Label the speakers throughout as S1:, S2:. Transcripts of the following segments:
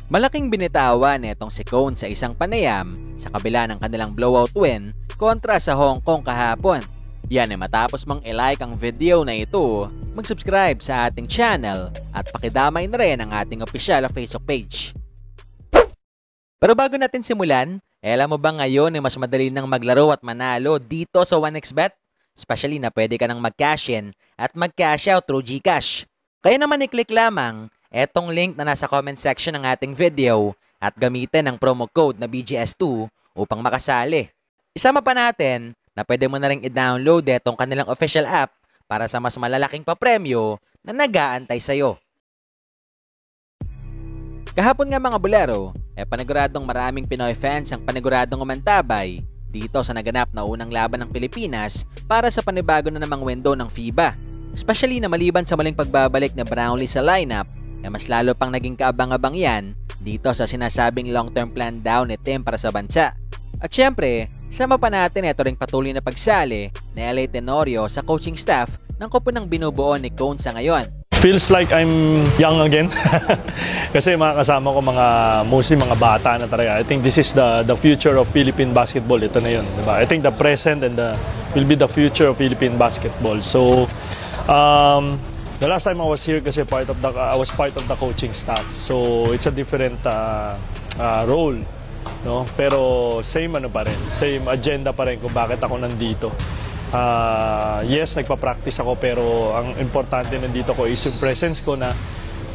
S1: Malaking binitawan nitong si Cone sa isang panayam sa kabila ng kanilang blowout win kontra sa Hong Kong kahapon. Yan ay matapos mang i-like ang video na ito, mag-subscribe sa ating channel at pakidamay na rin ang ating official Facebook page. Pero bago natin simulan, alam mo ba ngayon ay mas madali nang maglaro at manalo dito sa 1xBet? Especially na pwede ka nang mag-cash in at mag-cash out through GCash. Kaya naman i-click lamang etong link na nasa comment section ng ating video at gamitin ang promo code na BGS2 upang makasali. Isama pa natin na pwede mo na rin i-download etong kanilang official app para sa mas malalaking papremyo na nag-aantay sa'yo. Kahapon nga mga bulero, paniguradong maraming Pinoy fans ang paniguradong umantabay dito sa naganap na unang laban ng Pilipinas para sa panibago na namang window ng FIBA. Especially na maliban sa maling pagbabalik na Brownlee sa lineup, mas lalo pang naging kaabang-abang yan dito sa sinasabing long-term plan daw ni Tim para sa bansa. At syempre, sama pa natin ito ring patuloy na pagsali ni LA Tenorio sa coaching staff ng koponang binubuo ni Cone sa ngayon.
S2: Feels like I'm young again. Kasi mga kasama ko mostly mga bata na talaga. I think this is the future of Philippine basketball. Ito na yun, diba? I think the present and will be the future of Philippine basketball. So, the last time I was here kasi I was part of the coaching staff. So it's a different role, no? Pero same pa rin, same agenda pa rin kung bakit ako nandito. Yes, nagpa-practice ako pero ang importante nandito ko is yung presence ko na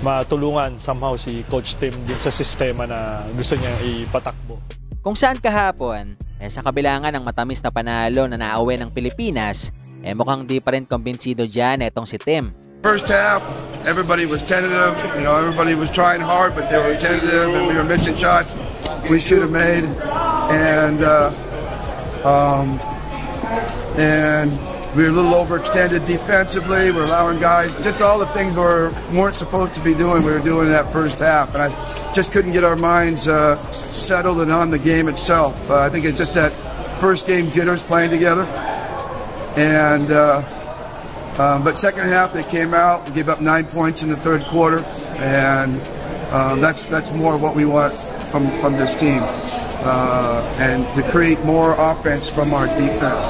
S2: matulungan somehow si Coach Tim din sa sistema na gusto niya ipatakbo.
S1: Kung saan kahapon, sa kabilangan ng matamis na panalo na nauwi ng Pilipinas, mukhang di pa rin kumbinsido dyan etong si Tim.
S3: First half, everybody was tentative. You know, everybody was trying hard, but they were tentative, and we were missing shots we should have made. And we were a little overextended defensively. We're allowing guys, just all the things we weren't supposed to be doing, we were doing in that first half. And I just couldn't get our minds settled and on the game itself. I think it's just that first game jitters playing together. And but second half they came out and gave up 9 points in the third quarter, and that's more what we want from this team, and to create more offense from our defense,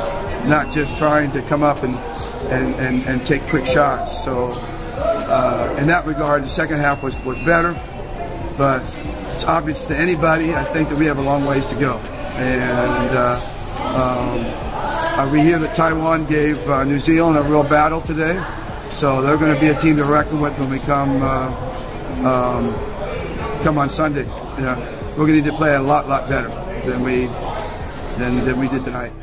S3: not just trying to come up and take quick shots. So in that regard, the second half was better, but it's obvious to anybody. I think that we have a long ways to go, and we hear that Taiwan gave New Zealand a real battle today, so they're going to be a team to reckon with when we come on Sunday. We're going to need to play a lot better than we did tonight.